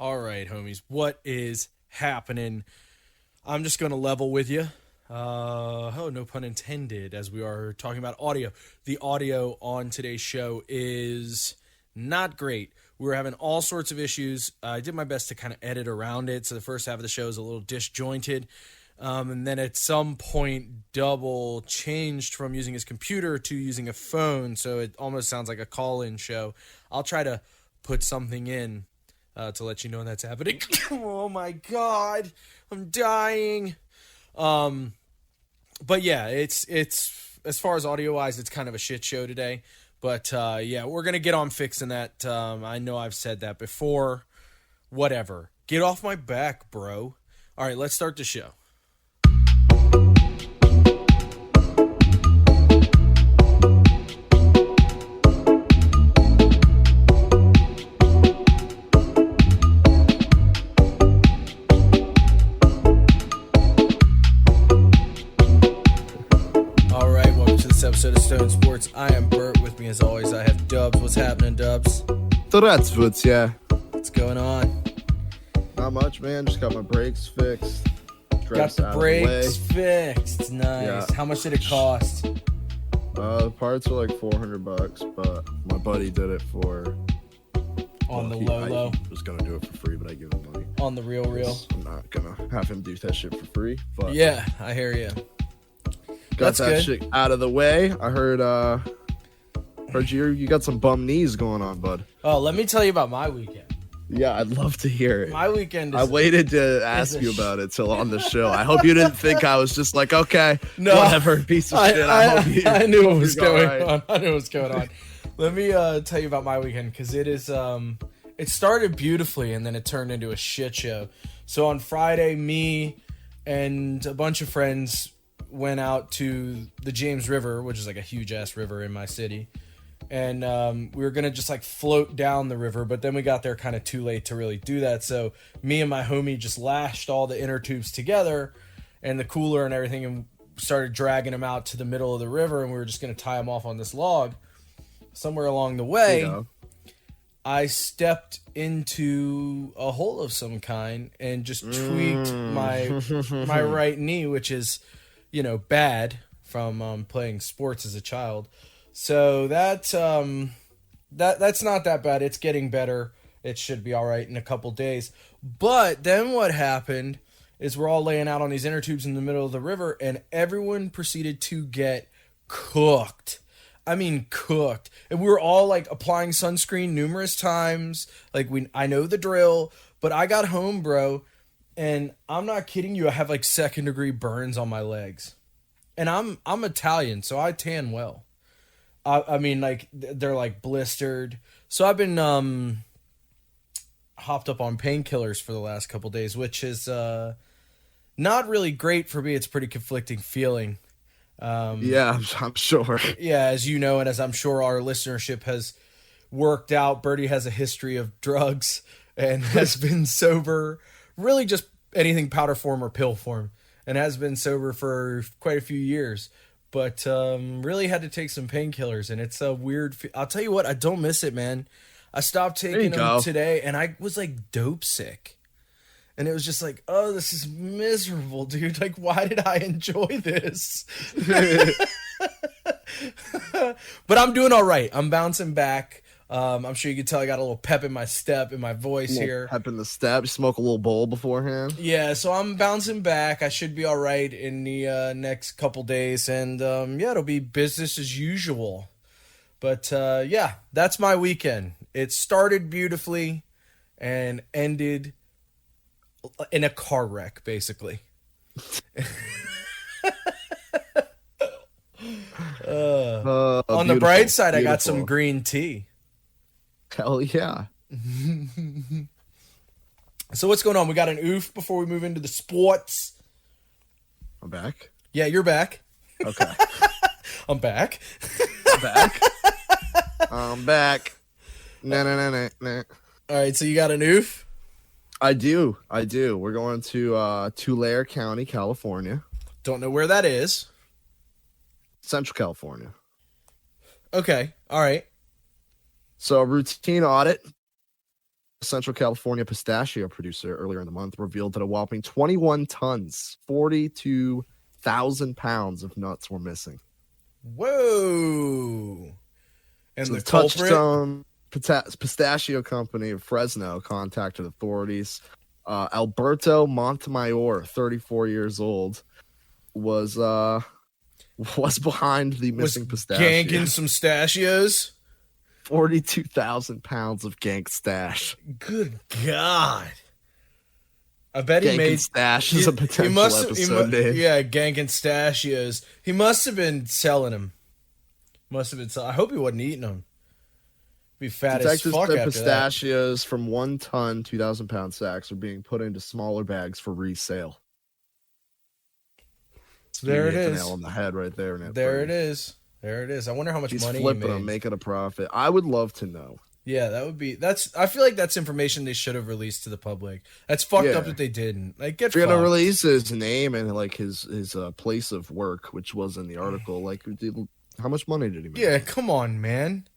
All right, homies, what is happening? I'm just going to level with you. No pun intended, as we are talking about audio. The audio on today's show is not great. We were having all sorts of issues. I did my best to kind of edit around it, so the first half of the show is a little disjointed. And then at some point, Double changed from using his computer to using a phone, so it almost sounds like a call-in show. I'll try to put something in to let you know that's happening. Oh my God, I'm dying. But yeah, it's as far as audio-wise, it's kind of a shit show today. But yeah, we're going to get on fixing that. I know I've said that before. Whatever. Get off my back, bro. All right, let's start the show. Episode of Stone Sports. I am Burt. With me as always, I have Dubs. What's happening, Dubs? Yeah. What's going on? Not much, man. Just got my brakes fixed. Got the brakes fixed. Nice. Yeah. How much did it cost? The parts were like $400, but my buddy did it for on the low. I was gonna do it for free, but I give him money. On the real. I'm not gonna have him do that shit for free. But yeah, I hear you. Got that shit out of the way. I heard you got some bum knees going on, bud. Oh, let me tell you about my weekend. Yeah, I'd love to hear it. My weekend I waited to ask you about it till on the show. I hope you didn't think I was just like, okay, whatever, piece of shit. I knew what was going on. I knew what was going on. Let me tell you about my weekend, because it is it started beautifully and then it turned into a shit show. So on Friday, me and a bunch of friends went out to the James River, which is like a huge ass river in my city, and we were gonna just like float down the river, but then we got there kind of too late to really do that. So me and my homie just lashed all the inner tubes together and the cooler and everything, and started dragging them out to the middle of the river, and we were just gonna tie them off on this log. Somewhere along the way, I stepped into a hole of some kind and just tweaked my right knee, which is, you know, bad from playing sports as a child. So that's not that bad. It's getting better. It should be all right in a couple days. But then what happened is we're all laying out on these inner tubes in the middle of the river, and everyone proceeded to get cooked. I mean, cooked. And we were all like applying sunscreen numerous times. Like I know the drill, but I got home, bro, and I'm not kidding you, I have like second degree burns on my legs. And I'm Italian, so I tan well. I mean, like, they're like blistered. So I've been hopped up on painkillers for the last couple days, which is not really great for me. It's a pretty conflicting feeling. Yeah, I'm sure. Yeah, as you know, and as I'm sure our listenership has worked out, Burty has a history of drugs and has been sober, really just anything powder form or pill form, and has been sober for quite a few years, but really had to take some painkillers, and it's a weird... I'll tell you what, I don't miss it, man. I stopped taking them today, and I was like dope sick. And it was just like, oh, this is miserable, dude. Like, why did I enjoy this? But I'm doing all right. I'm bouncing back. I'm sure you can tell I got a little pep in my step, in my voice here. Pep in the step. Smoke a little bowl beforehand. Yeah, so I'm bouncing back. I should be all right in the next couple days. And yeah, it'll be business as usual. But yeah, that's my weekend. It started beautifully and ended in a car wreck, basically. On the bright side, I got some green tea. Hell yeah. So what's going on? We got an oof before we move into the sports. I'm back. Yeah, you're back. Okay. I'm back. I'm back. No. All right, so you got an oof? I do. We're going to Tulare County, California. Don't know where that is. Central California. Okay. All right. So routine audit. Central California pistachio producer earlier in the month revealed that a whopping 21 tons, 42,000 pounds of nuts were missing. Whoa! And so the culprit? Touchstone Pistachio Company of Fresno contacted authorities. Alberto Montemayor, 34 years old, was behind the missing pistachios. Ganking some pistachios? 42,000 pounds of gank stash. Good God. I bet he made stash is a potential episode name. Yeah, ganking pistachios. He must have been selling them. I hope he wasn't eating them. Be fat as fuck after that. Pistachios from 1 ton, 2,000 pound sacks are being put into smaller bags for resale. So there it is. Nail on the head right there. There it is. I wonder how much money he made. Them, making a profit. I would love to know. Yeah, I feel like that's information they should have released to the public. That's fucked up that they didn't. Like, get You're gonna release his name and like his place of work, which was in the article. Like, how much money did he make? Yeah, come on, man.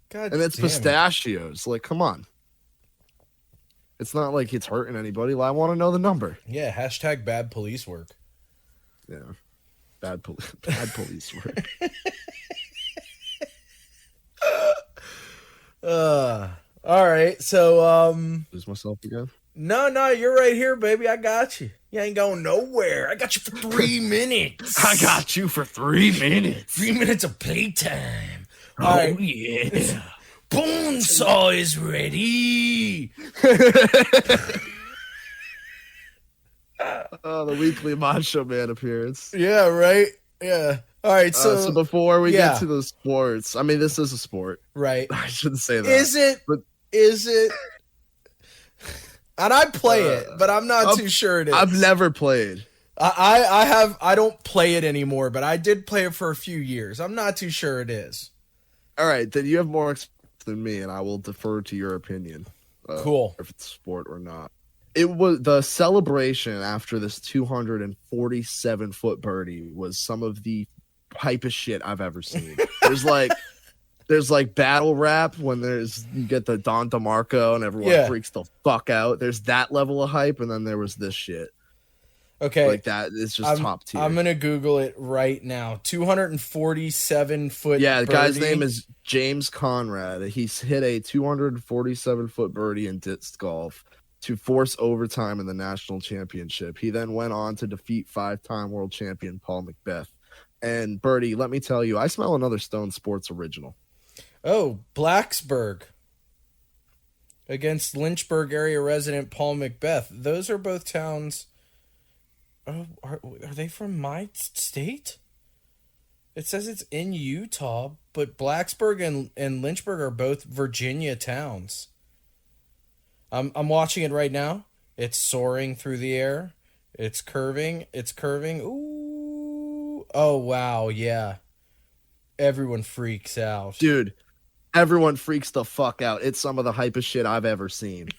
God, and it's pistachios. Like, come on. It's not like it's hurting anybody. I want to know the number. Yeah, hashtag bad police work. Yeah, bad police work. All right, so lose myself again? No, you're right here, baby. I got you. You ain't going nowhere. I got you for 3 minutes. I got you for 3 minutes. 3 minutes of playtime. All right. Yeah. Bonesaw is ready. The weekly Macho Man appearance. Yeah, right? Yeah. All right, so before we get to the sports, I mean, this is a sport. Right. I shouldn't say that. Is it? But is it? And I play it, but I'm not too sure it is. I've never played. I don't play it anymore, but I did play it for a few years. I'm not too sure it is. All right, then you have more experience than me, and I will defer to your opinion. Cool. If it's sport or not. It was the celebration after this 247-foot birdie was some of the hypest shit I've ever seen. There's like battle rap when you get the Don DeMarco and everyone freaks the fuck out. There's that level of hype, and then there was this shit. Okay. Like that, it's just top tier. I'm going to Google it right now. 247-foot Yeah, the birdie. guy's name is James Conrad. He's hit a 247-foot birdie in disc golf to force overtime in the national championship. He then went on to defeat 5-time world champion Paul McBeth. And Burty, let me tell you, I smell another Stone Sports original. Oh, Blacksburg against Lynchburg area resident Paul McBeth. Those are both towns. Oh, are they from my state? It says it's in Utah, but Blacksburg and Lynchburg are both Virginia towns. I'm watching it right now. It's soaring through the air. It's curving. Ooh. Oh, wow. Yeah. Everyone freaks out. Dude, everyone freaks the fuck out. It's some of the hypest shit I've ever seen.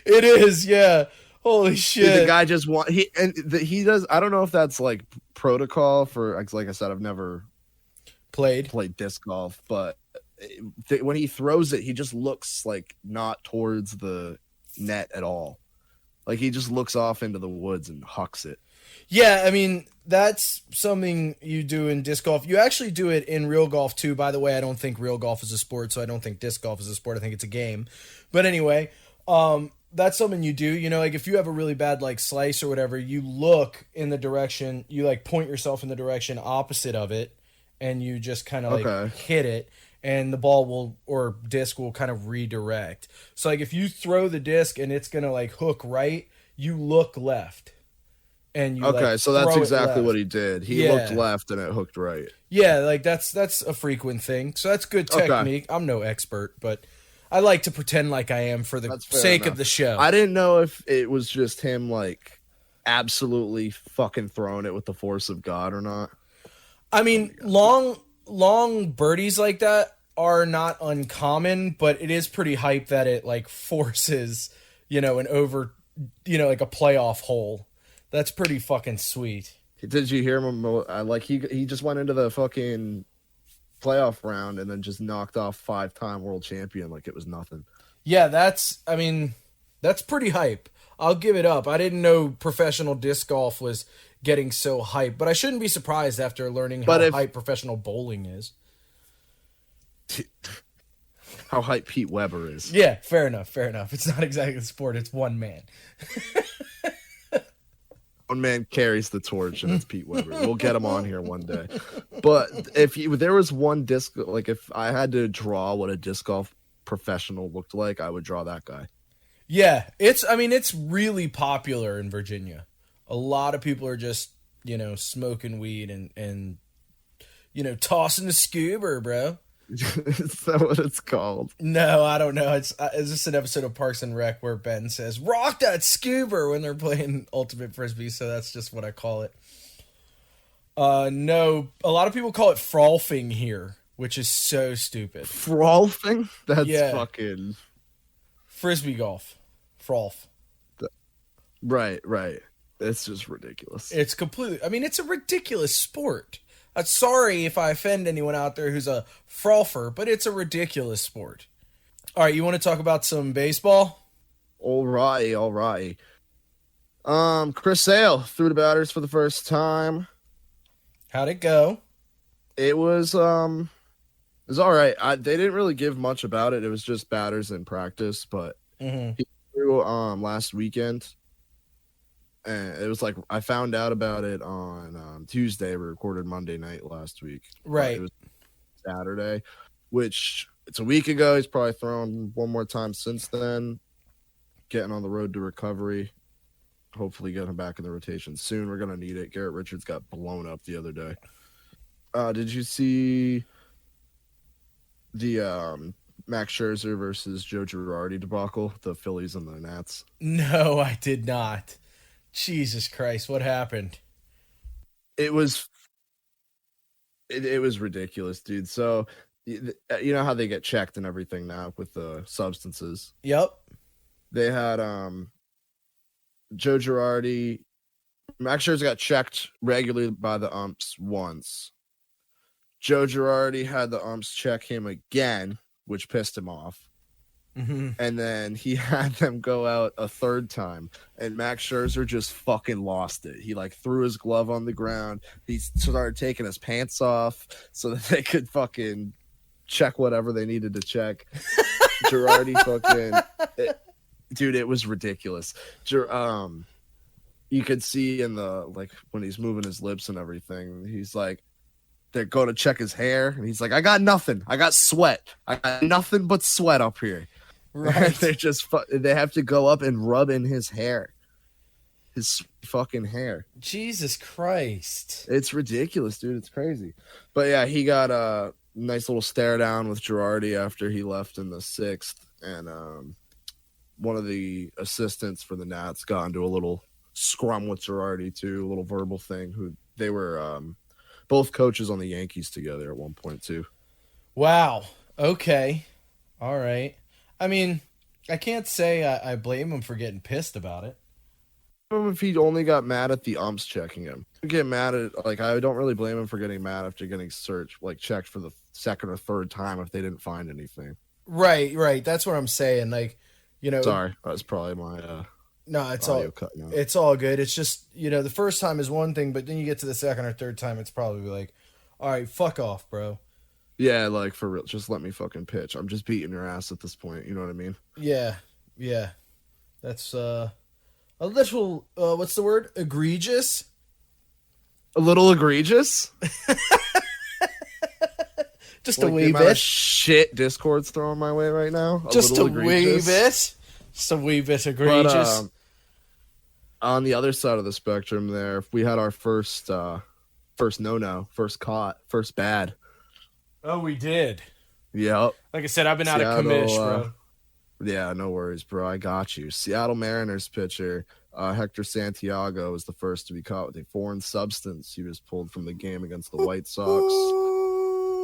It is, yeah. Holy shit. Dude, the guy just he does. I don't know if that's like protocol for, like I said, I've never played disc golf, but when he throws it, he just looks like not towards the net at all. Like he just looks off into the woods and hucks it. Yeah, I mean, that's something you do in disc golf. You actually do it in real golf too. By the way, I don't think real golf is a sport, so I don't think disc golf is a sport. I think it's a game. But anyway, that's something you do. You know, like if you have a really bad like slice or whatever, you look in the direction, you like point yourself in the direction opposite of it, and you just kind of like hit it, and the ball will, or disc will kind of redirect. So like if you throw the disc and it's gonna like hook right, you look left. And you so that's exactly what he did. He looked left and it hooked right. Yeah, like that's a frequent thing. So that's good technique. I'm no expert, but I like to pretend like I am for the sake of the show. I didn't know if it was just him like absolutely fucking throwing it with the force of God or not. I mean, long birdies like that are not uncommon, but it is pretty hype that it like forces, an over, like a playoff hole. That's pretty fucking sweet. Did you hear him? Like he just went into the fucking playoff round and then just knocked off 5-time world champion like it was nothing. Yeah, that's pretty hype. I'll give it up. I didn't know professional disc golf was getting so hype, but I shouldn't be surprised after learning But how if hype professional bowling is. how hype Pete Weber is. Yeah, fair enough, fair enough. It's not exactly a sport, it's one man. One man carries the torch, and it's Pete Weber. We'll get him on here one day. But if there was one disc, like if I had to draw what a disc golf professional looked like, I would draw that guy. Yeah, it's really popular in Virginia. A lot of people are just, smoking weed and tossing the scuba, bro. Is that what it's called? No, I don't know. It's just an episode of Parks and Rec where Ben says, rock that scuba when they're playing Ultimate Frisbee, so that's just what I call it. No, a lot of people call it frolfing here, which is so stupid. Frolfing? That's fucking... Frisbee golf. Frolf. Right. It's just ridiculous. It's completely... it's a ridiculous sport. Sorry if I offend anyone out there who's a frolfer, but it's a ridiculous sport. All right, you want to talk about some baseball? All right. Chris Sale threw the batters for the first time. How'd it go? It was all right. They didn't really give much about it. It was just batters in practice, but he threw last weekend. And it was like I found out about it on Tuesday. We recorded Monday night last week. Right. It was Saturday, which it's a week ago. He's probably thrown one more time since then. Getting on the road to recovery. Hopefully get him back in the rotation soon. We're going to need it. Garrett Richards got blown up the other day. Did you see the Max Scherzer versus Joe Girardi debacle? The Phillies and the Nats? No, I did not. Jesus Christ, what happened? It was ridiculous, dude. So, you know how they get checked and everything now with the substances? Yep. They had Joe Girardi. Max Scherzer got checked regularly by the umps once. Joe Girardi had the umps check him again, which pissed him off. Mm-hmm. And then he had them go out a third time, and Max Scherzer just fucking lost it. He threw his glove on the ground. He started taking his pants off so that they could fucking check whatever they needed to check. Girardi dude, it was ridiculous. You could see in the when he's moving his lips and everything, he's like, they're going to check his hair, and he's like, I got nothing. I got sweat. I got nothing but sweat up here. Right. They have to go up and rub in his hair. His fucking hair. Jesus Christ. It's ridiculous, dude. It's crazy. But yeah, he got a nice little stare down with Girardi after he left in the 6th. And one of the assistants for the Nats got into a little scrum with Girardi too, a little verbal thing. They were both coaches on the Yankees together at one point too. Wow. Okay. All right. I can't say I blame him for getting pissed about it. Even if he only got mad at the umps checking him, get mad at I don't really blame him for getting mad after getting checked for the second or third time if they didn't find anything. Right. That's what I'm saying. Sorry, that's probably my no, it's all good. It's just the first time is one thing, but then you get to the second or third time, it's probably all right, fuck off, bro. Yeah, for real, just let me fucking pitch. I'm just beating your ass at this point. You know what I mean? Yeah. That's a little what's the word? Egregious. A little egregious. Just a wee bit. Shit, Discord's throwing my way right now. Just a wee bit. Just a wee bit egregious. But, on the other side of the spectrum, there, we had our first no-no, first caught, first bad. Oh, we did. Yep. Like I said, I've been out of commish, bro. Yeah, no worries, bro. I got you. Seattle Mariners pitcher Hector Santiago was the first to be caught with a foreign substance. He was pulled from the game against the White Sox.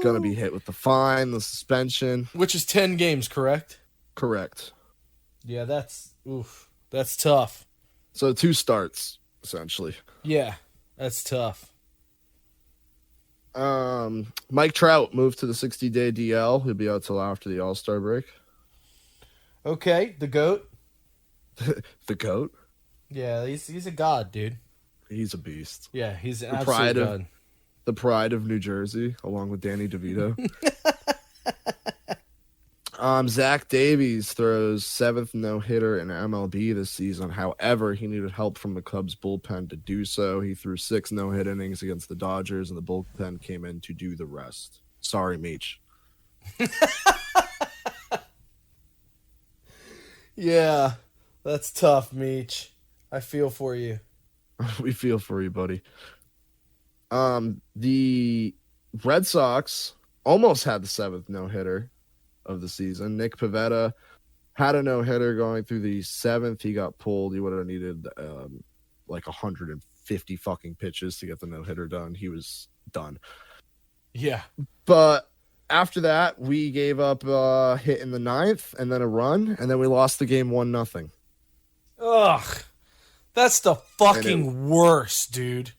Gonna be hit with the fine, the suspension. Which is 10 games, correct? Correct. Yeah, that's tough. So 2 starts, essentially. Yeah, that's tough. Mike Trout moved to the 60-day DL. He'll be out till after the All-Star break. Okay, the GOAT. The GOAT? Yeah, he's a god, dude. He's a beast. Yeah, he's an The absolute pride god. of the pride of New Jersey, along with Danny DeVito. Zach Davies throws 7th no-hitter in MLB this season. However, he needed help from the Cubs bullpen to do so. He threw 6 no-hit innings against the Dodgers, and the bullpen came in to do the rest. Sorry, Meech. Yeah, that's tough, Meech. I feel for you. We feel for you, buddy. The Red Sox almost had the 7th no-hitter of the season. Nick Pivetta had a no-hitter going through the 7th. He got pulled. He would have needed like 150 fucking pitches to get the no-hitter done. He was done. Yeah. But after that, we gave up a hit in the 9th and then a run, and then we lost the game 1-0. Ugh. That's the fucking worst, dude.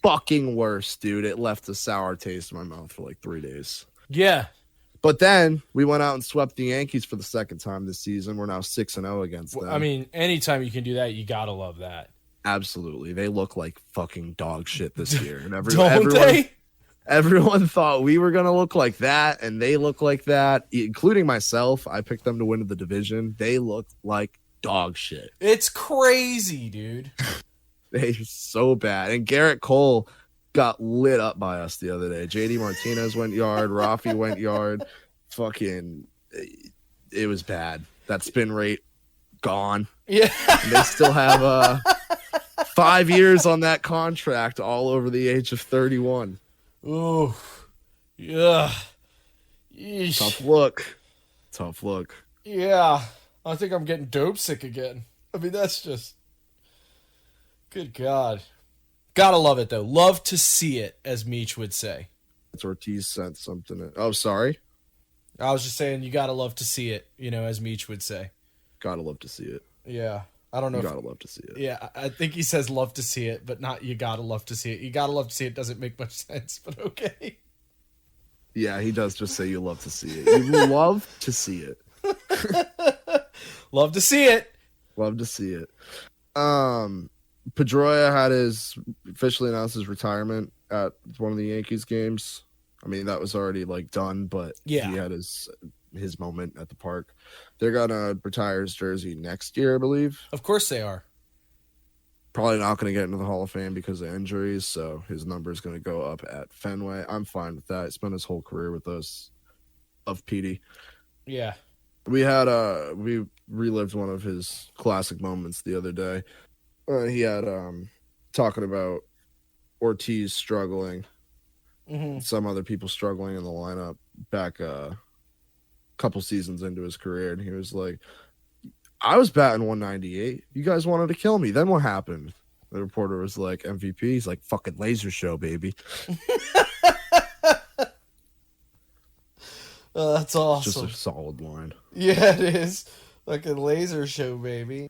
Fucking worst, dude. It left a sour taste in my mouth for like 3 days. Yeah. But then we went out and swept the Yankees for the second time this season. We're now 6-0 against them. I mean, anytime you can do that, you gotta love that. Absolutely. They look like fucking dog shit this year. And everyone thought we were going to look like that, and they look like that, including myself. I picked them to win the division. They look like dog shit. It's crazy, dude. They're so bad. And Garrett Cole got lit up by us the other day. JD Martinez went yard. Rafi went yard. Fucking, it was bad. That spin rate, gone. Yeah. And they still have 5 years on that contract, all over the age of 31. Ooh. Yeah. Yeesh. Tough look. Yeah. I think I'm getting dope sick again. I mean, that's just... Good God. Gotta love it, though. Love to see it, as Meech would say. Ortiz sent something. Oh, sorry. I was just saying you gotta love to see it, as Meech would say. Gotta love to see it. Yeah. I don't know. Gotta love to see it. Yeah, I think he says love to see it, but not you gotta love to see it. You gotta love to see it doesn't make much sense, but okay. Yeah, he does just say you love to see it. You love to see it. Love to see it. Love to see it. Pedroia had officially announced his retirement at one of the Yankees games. I mean, that was already done, but yeah, he had his moment at the park. They're gonna retire his jersey next year, I believe. Of course they are. Probably not going to get into the Hall of Fame because of injuries, so his number is going to go up at Fenway. I'm fine with that. He spent his whole career with us, of Petey. Yeah. We relived one of his classic moments the other day. He had talking about Ortiz struggling, some other people struggling in the lineup back a couple seasons into his career, and he was like, I was batting 198. You guys wanted to kill me. Then what happened? The reporter was like, MVP. He's like, fucking laser show, baby. Oh, that's awesome. Just a solid line. Yeah, it is. Like a laser show, baby.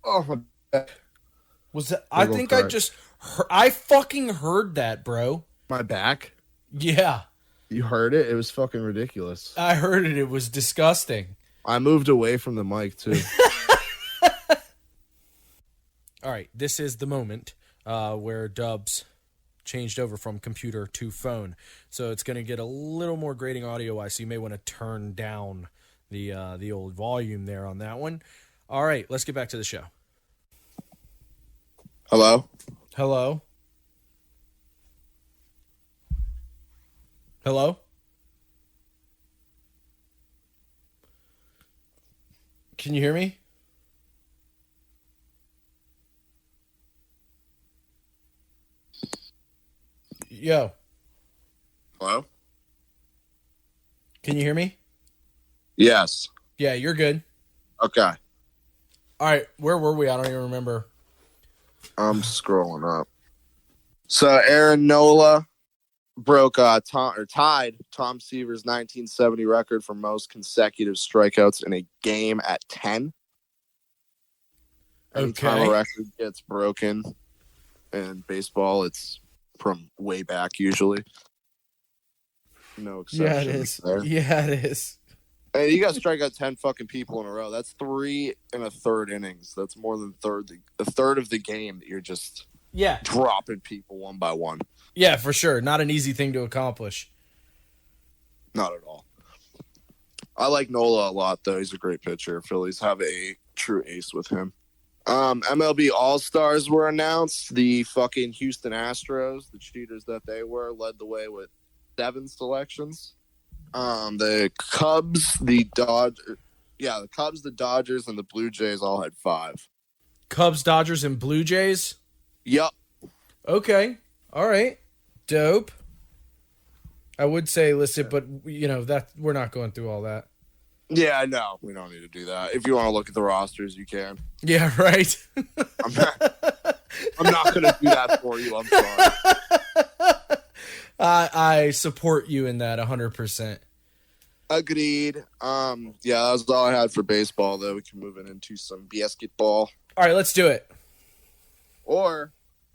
Oh, my back. Was that? I think I fucking heard that, bro. My back? Yeah. You heard it? It was fucking ridiculous. I heard it. It was disgusting. I moved away from the mic, too. All right. This is the moment where Dubs changed over from computer to phone. So it's going to get a little more grating audio-wise, so you may want to turn down the old volume there on that one. All right. Let's get back to the show. Hello? Hello? Hello? Can you hear me? Yo. Hello? Can you hear me? Yes. Yeah, you're good. Okay. All right, where were we? I don't even remember. I'm scrolling up. So Aaron Nola tied Tom Seaver's 1970 record for most consecutive strikeouts in a game at 10. Anytime a record gets broken in baseball, it's from way back usually. No exception. Yeah, it is. There. Yeah, it is. Hey, you got to strike out 10 fucking people in a row. That's 3 and a third innings. That's more than a third of the game that you're just dropping people one by one. Yeah, for sure. Not an easy thing to accomplish. Not at all. I like Nola a lot, though. He's a great pitcher. Phillies have a true ace with him. MLB All-Stars were announced. The fucking Houston Astros, the cheaters that they were, led the way with 7 selections. The Cubs, the Dodgers, and the Blue Jays all had 5. Cubs, Dodgers, and Blue Jays? Yep. Okay. All right. Dope. I would say listed, but that we're not going through all that. Yeah, I know. We don't need to do that. If you want to look at the rosters, you can. Yeah, right. I'm not going to do that for you. I'm sorry. I support you in that 100%. Agreed. Yeah, that was all I had for baseball, though. We can move it into some basketball. All right, let's do it. Or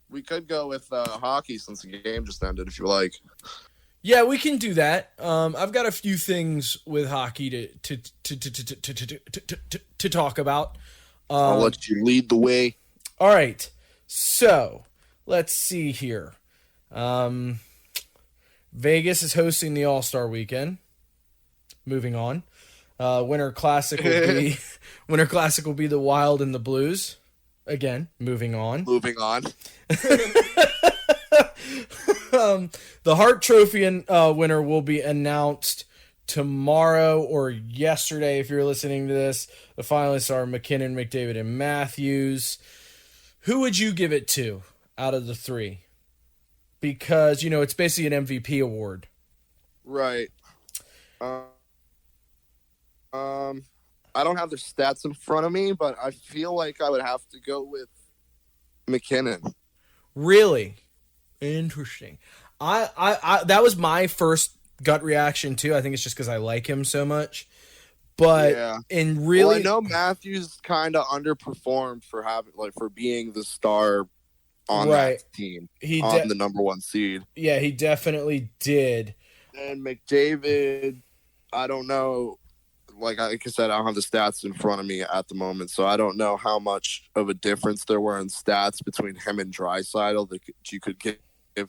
we could go with hockey since the game just ended, if you like. Yeah, we can do that. I've got a few things with hockey to talk about. I'll let you lead the way. All right. So, let's see here. Vegas is hosting the All-Star Weekend. Moving on. Winter Classic will be the Wild and the Blues. Again, moving on. The Hart Trophy winner will be announced tomorrow or yesterday if you're listening to this. The finalists are McKinnon, McDavid, and Matthews. Who would you give it to out of the 3? Because, it's basically an MVP award. Right. I don't have their stats in front of me, but I feel like I would have to go with McKinnon. Really? Interesting. I that was my first gut reaction too. I think it's just because I like him so much. But I know Matthews kind of underperformed for being the star on that team. On the number 1 seed. Yeah, he definitely did. And McDavid, I don't know. Like I said, I don't have the stats in front of me at the moment, so I don't know how much of a difference there were in stats between him and Draisaitl that you could give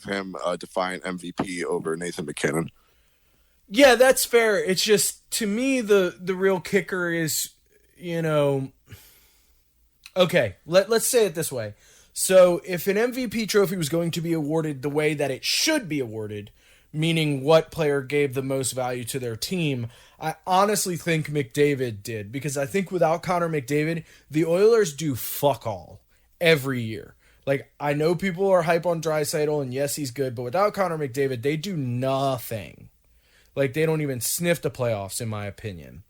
him a defiant MVP over Nathan McKinnon. Yeah, that's fair. It's just, to me, the real kicker is, okay, let's say it this way. So if an MVP trophy was going to be awarded the way that it should be awarded, meaning what player gave the most value to their team, I honestly think McDavid did, because I think without Connor McDavid, the Oilers do fuck all every year. Like, I know people are hype on Draisaitl, and yes, he's good, but without Connor McDavid, they do nothing. Like, they don't even sniff the playoffs, in my opinion.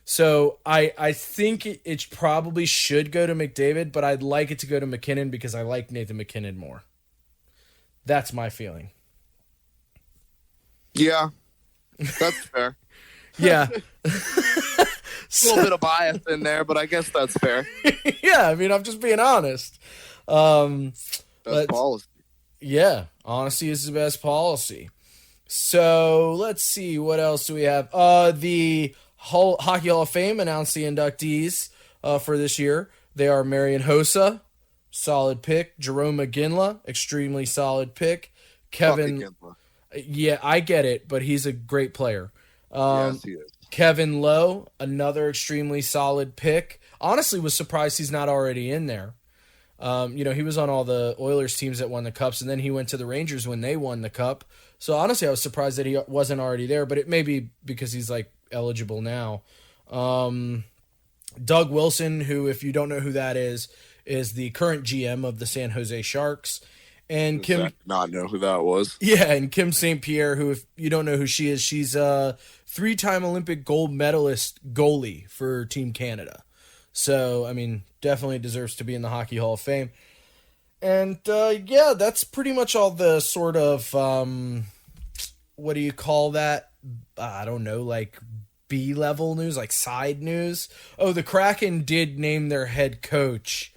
So I think it probably should go to McDavid, but I'd like it to go to McKinnon because I like Nathan McKinnon more. That's my feeling. Yeah, that's fair. Yeah. A little bit of bias in there, but I guess that's fair. Yeah, I mean, I'm just being honest. Best policy. Yeah, honesty is the best policy. So, let's see, what else do we have? The Hockey Hall of Fame announced the inductees for this year. They are Marian Hossa, solid pick. Jerome McGinley, extremely solid pick. Kevin... Yeah, I get it, but he's a great player. Yes, he is. Kevin Lowe, another extremely solid pick. Honestly, was surprised he's not already in there. He was on all the Oilers teams that won the Cups, and then he went to the Rangers when they won the Cup. So honestly, I was surprised that he wasn't already there, but it may be because he's eligible now. Doug Wilson, who, if you don't know who that is the current GM of the San Jose Sharks. And Kim, I did not know who that was. Yeah, and Kim St. Pierre, who, if you don't know who she is, she's a 3-time Olympic gold medalist goalie for Team Canada. So, I mean, definitely deserves to be in the Hockey Hall of Fame. And, that's pretty much all the sort of, what do you call that? I don't know, B-level news, side news. Oh, the Kraken did name their head coach,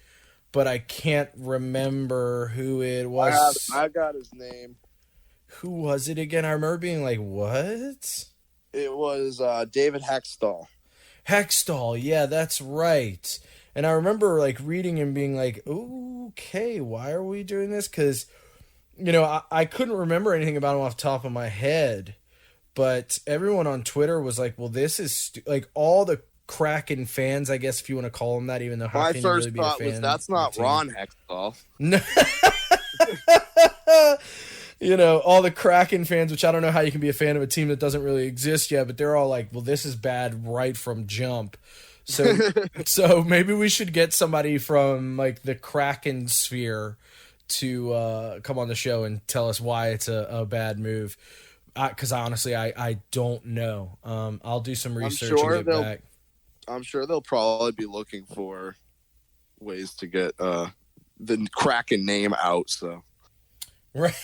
but I can't remember who it was. I got his name. Who was it again? I remember being like, what? It was David Hextall. Hextall, yeah, that's right. And I remember like reading and being like, okay, why are we doing this? Because, I couldn't remember anything about him off the top of my head. But everyone on Twitter was like, well, this is like all the Kraken fans, I guess, if you want to call them that, even though my first thought was that's not Ron Hextall. No. All the Kraken fans, which I don't know how you can be a fan of a team that doesn't really exist yet, but they're all like, well, this is bad right from jump. So maybe we should get somebody from like the Kraken sphere to come on the show and tell us why it's a bad move. Because honestly, I don't know. I'll do some research and get back. I'm sure they'll probably be looking for ways to get the Kraken name out. So right,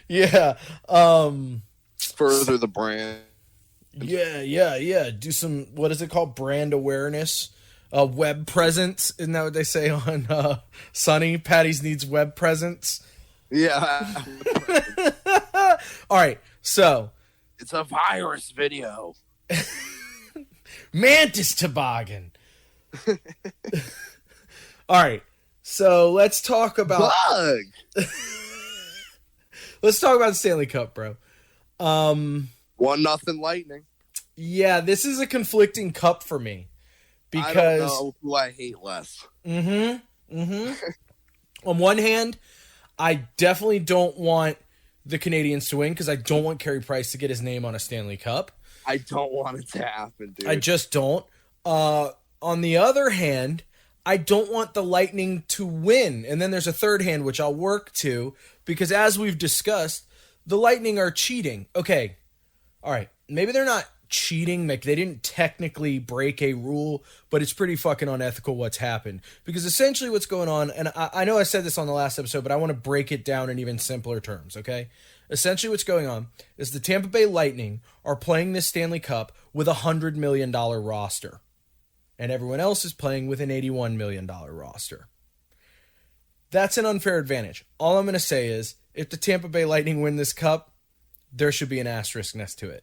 yeah. Further the brand. Yeah. Do some, what is it called? Brand awareness, web presence. Isn't that what they say on Sunny? Patty's needs web presence. Yeah. All right, so it's a virus video. Mantis toboggan. All right, so let's talk about Bug. Let's talk about the Stanley Cup, bro. 1-0 Lightning. Yeah, this is a conflicting cup for me because I don't know who I hate less. On one hand, I definitely don't want the Canadians to win because I don't want Carey Price to get his name on a Stanley Cup. I don't want it to happen, dude. I just don't. On the other hand, I don't want the Lightning to win. And then there's a third hand, which I'll work to, because as we've discussed, the Lightning are cheating. Okay, all right, maybe they're not cheating, like they didn't technically break a rule, but it's pretty fucking unethical what's happened. Because essentially what's going on, and I know I said this on the last episode, but I want to break it down in even simpler terms, okay? Essentially what's going on is the Tampa Bay Lightning are playing this Stanley Cup with a $100 million roster. And everyone else is playing with an $81 million roster. That's an unfair advantage. All I'm going to say is, if the Tampa Bay Lightning win this cup, there should be an asterisk next to it.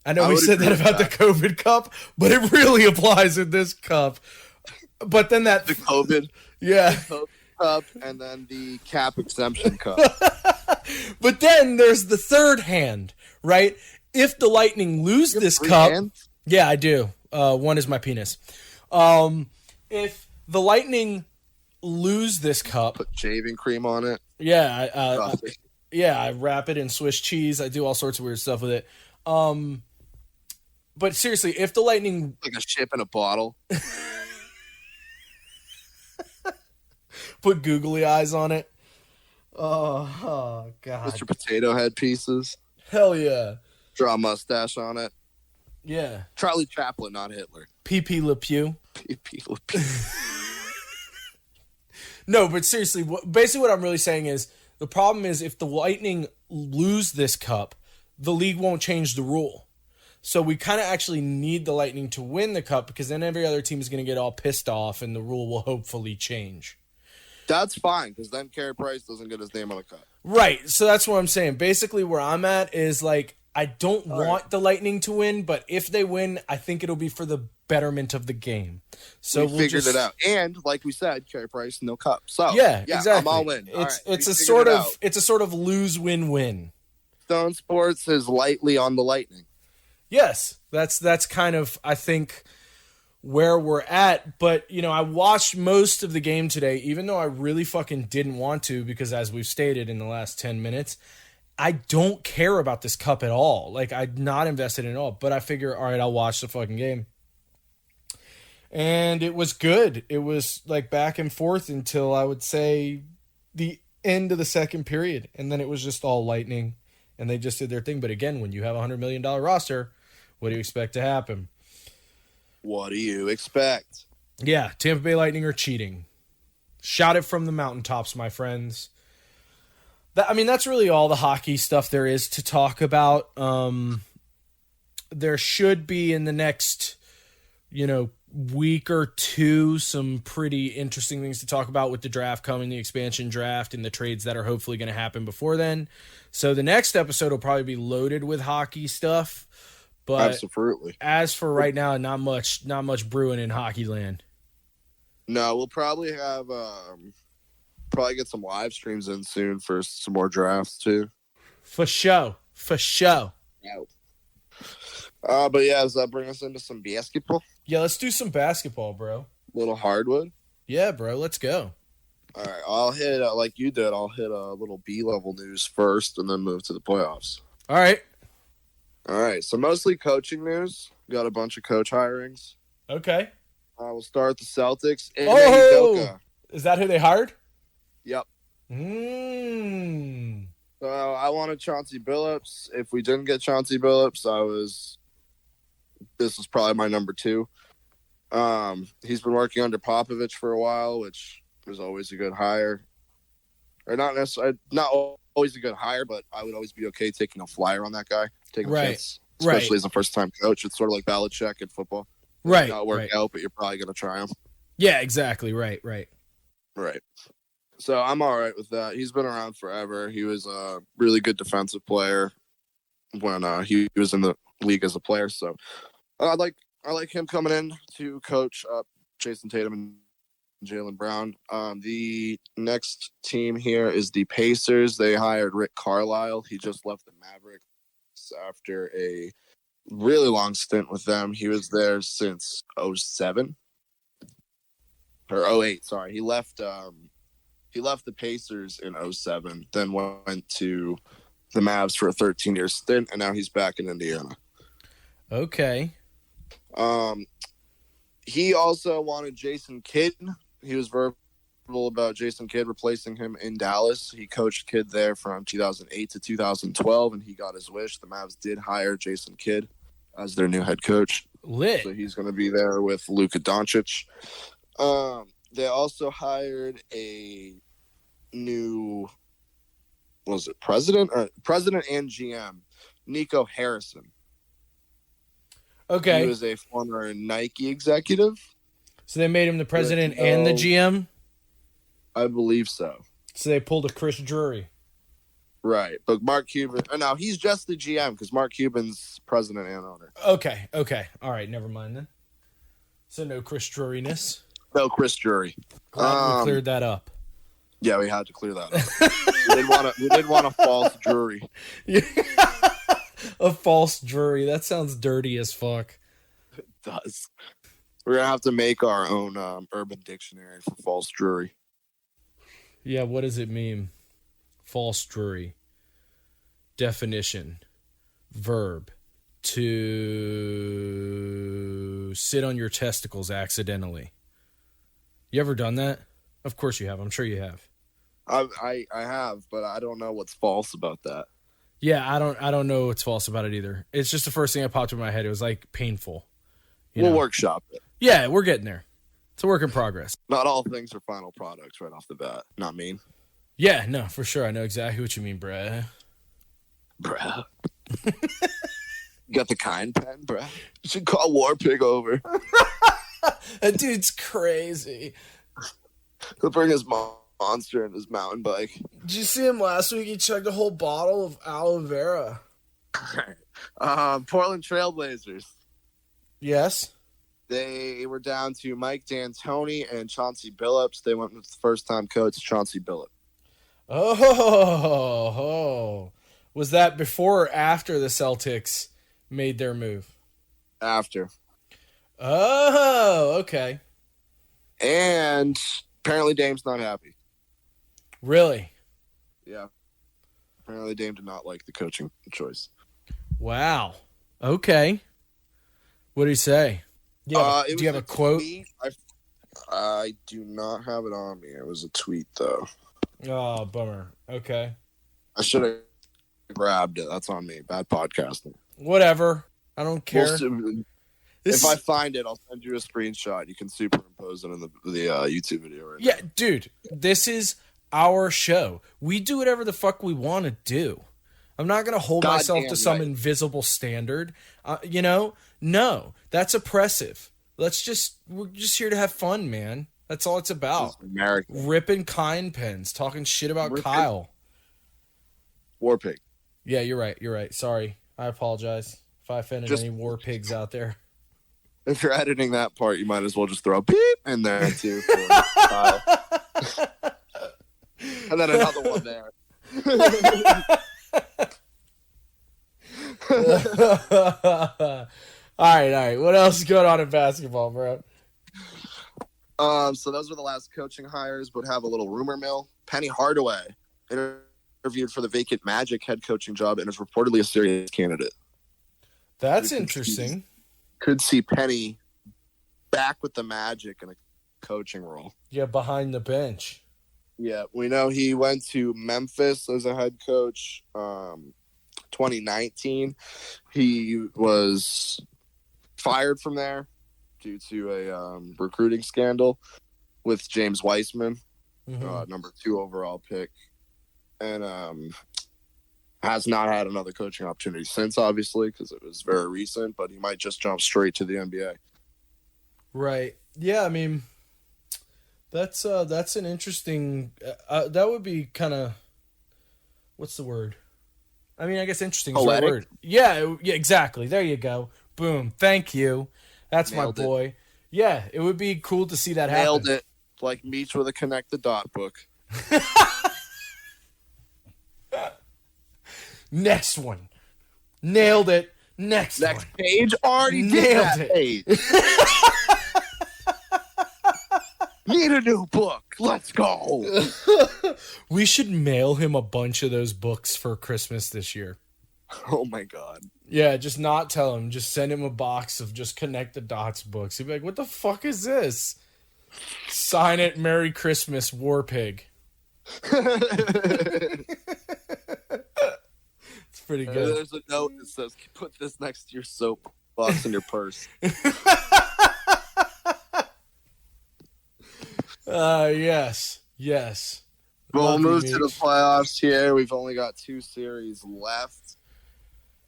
I know we said that about the COVID Cup, but it really applies in this cup. But then the COVID, yeah, the COVID Cup, and then the cap exemption cup. But then there's the third hand, right? If the Lightning lose this cup, hands? Yeah, I do. One is my penis. If the Lightning lose this cup, put shaving cream on it. Yeah, I wrap it in Swiss cheese. I do all sorts of weird stuff with it. But seriously, if the Lightning... Like a ship in a bottle. Put googly eyes on it. Oh, God. Mr. Potato Head pieces. Hell yeah. Draw a mustache on it. Yeah. Charlie Chaplin, not Hitler. P.P. Le Pew. P.P. Le Pew. No, but seriously, basically what I'm really saying is, the problem is if the Lightning lose this cup, the league won't change the rule. So we kind of actually need the Lightning to win the cup, because then every other team is going to get all pissed off and the rule will hopefully change. That's fine, because then Carey Price doesn't get his name on the cup. Right, so that's what I'm saying. Basically where I'm at is like, I don't want the Lightning to win, but if they win, I think it'll be for the betterment of the game. So we figured it out. And like we said, Carey Price, no cup. So yeah, exactly. I'm all in. It's a sort of lose-win-win. Stone Sports is lightly on the Lightning. Yes, that's kind of, I think, where we're at. But, I watched most of the game today, even though I really fucking didn't want to, because as we've stated in the last 10 minutes, I don't care about this cup at all. Like, I'm not invested in it at all. But I figure, all right, I'll watch the fucking game. And it was good. It was, like, back and forth until, I would say, the end of the second period. And then it was just all Lightning. And they just did their thing. But again, when you have a $100 million roster, what do you expect to happen? What do you expect? Yeah, Tampa Bay Lightning are cheating. Shout it from the mountaintops, my friends. That's really all the hockey stuff there is to talk about. There should be in the next, week or two some pretty interesting things to talk about with the draft coming, the expansion draft, and the trades that are hopefully going to happen before then. So the next episode will probably be loaded with hockey stuff. But absolutely. as for right now, not much brewing in hockey land. No, we'll probably have probably get some live streams in soon for some more drafts too. For show. But yeah, does that bring us into some basketball? Yeah, let's do some basketball, bro. Little hardwood. Yeah, bro, let's go. All right, I'll hit like you did. I'll hit a little B-level news first, and then move to the playoffs. All right. So mostly coaching news. Got a bunch of coach hirings. Okay. We'll start with the Celtics. Is that who they hired? Yep. So I wanted Chauncey Billups. If we didn't get Chauncey Billups, this was probably my number 2. He's been working under Popovich for a while, which was always a good hire. Or not necessarily, not always a good hire, but I would always be okay taking a flyer on that guy, taking a chance, especially as a first-time coach. It's sort of like Belichick in football. Right. Not work out, but you're probably going to try him. Yeah, exactly. Right. So I'm all right with that. He's been around forever. He was a really good defensive player when he was in the league as a player. So I like him coming in to coach up Jason Tatum and Jaylen Brown. The next team here is the Pacers. They hired Rick Carlisle. He just left the Mavericks after a really long stint with them. He was there since 07 or 08. Sorry, he left the Pacers in 07, then went to the Mavs for a 13-year stint, and now he's back in Indiana. Okay. He also wanted Jason Kidd. He was verbal about Jason Kidd replacing him in Dallas. He coached Kidd there from 2008 to 2012, and he got his wish. The Mavs did hire Jason Kidd as their new head coach. Lit. So he's going to be there with Luka Doncic. They also hired a new, president and GM, Nico Harrison. Okay. He was a former Nike executive. So they made him the president and the GM? I believe so. So they pulled a Chris Drury. Right. But Mark Cuban, no, he's just the GM because Mark Cuban's president and owner. Okay. All right, never mind then. So no Chris Drury-ness. No Chris Drury. Glad we cleared that up. Yeah, we had to clear that up. we didn't want a false jury. Yeah. A false jury. That sounds dirty as fuck. It does. We're going to have to make our own urban dictionary for false jury. Yeah, what does it mean? False jury. Definition. Verb. To sit on your testicles accidentally. You ever done that? Of course you have. I'm sure you have. I have, but I don't know what's false about that. Yeah, I don't know what's false about it either. It's just the first thing that popped in my head. It was like painful. We'll workshop it. Yeah, we're getting there. It's a work in progress. Not all things are final products right off the bat. Not mean. Yeah, no, for sure. I know exactly what you mean, bruh. Bruh. Got the kind pen, bruh. You should call War Pig over. That dude's crazy. He'll bring his monster and his mountain bike. Did you see him last week? He chugged a whole bottle of aloe vera. Portland Trailblazers. Yes. They were down to Mike D'Antoni and Chauncey Billups. They went with the first-time coach, Chauncey Billups. Oh. Was that before or after the Celtics made their move? After. Oh, okay. And apparently Dame's not happy. Really? Yeah. Apparently Dame did not like the coaching choice. Wow. Okay. What did he say? Do you have a quote? I do not have it on me. It was a tweet, though. Oh, bummer. Okay. I should have grabbed it. That's on me. Bad podcasting. Whatever. I don't care. If I find it, I'll send you a screenshot. You can superimpose it in the YouTube video right now. Yeah, dude. This is our show. We do whatever the fuck we want to do. I'm not going to hold myself to some invisible standard. No, that's oppressive. We're just here to have fun, man. That's all it's about. American. Ripping kind pens, talking shit about Kyle. War Pig. Yeah, you're right. Sorry. I apologize. If I offended any war pigs out there. If you're editing that part, you might as well just throw a beep in there too. And then another one there. All right. What else is going on in basketball, bro? So those were the last coaching hires, but have a little rumor mill. Penny Hardaway interviewed for the vacant Magic head coaching job and is reportedly a serious candidate. That's interesting. Could see Penny back with the Magic in a coaching role. Yeah, behind the bench. Yeah, we know he went to Memphis as a head coach 2019. He was fired from there due to a recruiting scandal with James Weissman, number 2 overall pick. And has not had another coaching opportunity since, obviously, because it was very recent, but he might just jump straight to the NBA. Right. Yeah, I mean, that's an interesting that would be kind of, what's the word? I mean, I guess interesting is the word. Yeah, exactly. There you go. Boom. Thank you. That's Nailed my boy. It. Yeah, it would be cool to see that happen. Nailed it. Like Meech with a Connect the Dot book. Next one. Nailed it. Next one. Page. Already nailed it. Page. Need a new book. Let's go. We should mail him a bunch of those books for Christmas this year. Oh my God. Yeah, just not tell him. Just send him a box of just Connect the Dots books. He'd be like, what the fuck is this? Sign it, Merry Christmas, War Pig. It's pretty good. There's a note that says, put this next to your soap box in your purse. Yes. We'll move to the playoffs here. We've only got 2 series left.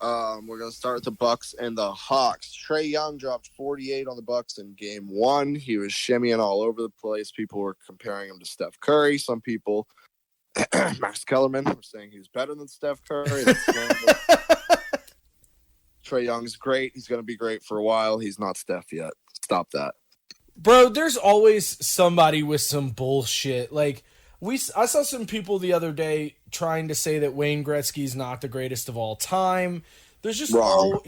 We're going to start with the Bucks and the Hawks. Trae Young dropped 48 on the Bucks in game 1. He was shimmying all over the place. People were comparing him to Steph Curry. Some people, Max Kellerman, were saying he was better than Steph Curry. Trae Young's great. He's going to be great for a while. He's not Steph yet. Stop that. Bro, there's always somebody with some bullshit. Like, I saw some people the other day trying to say that Wayne Gretzky's not the greatest of all time. There's just wrong.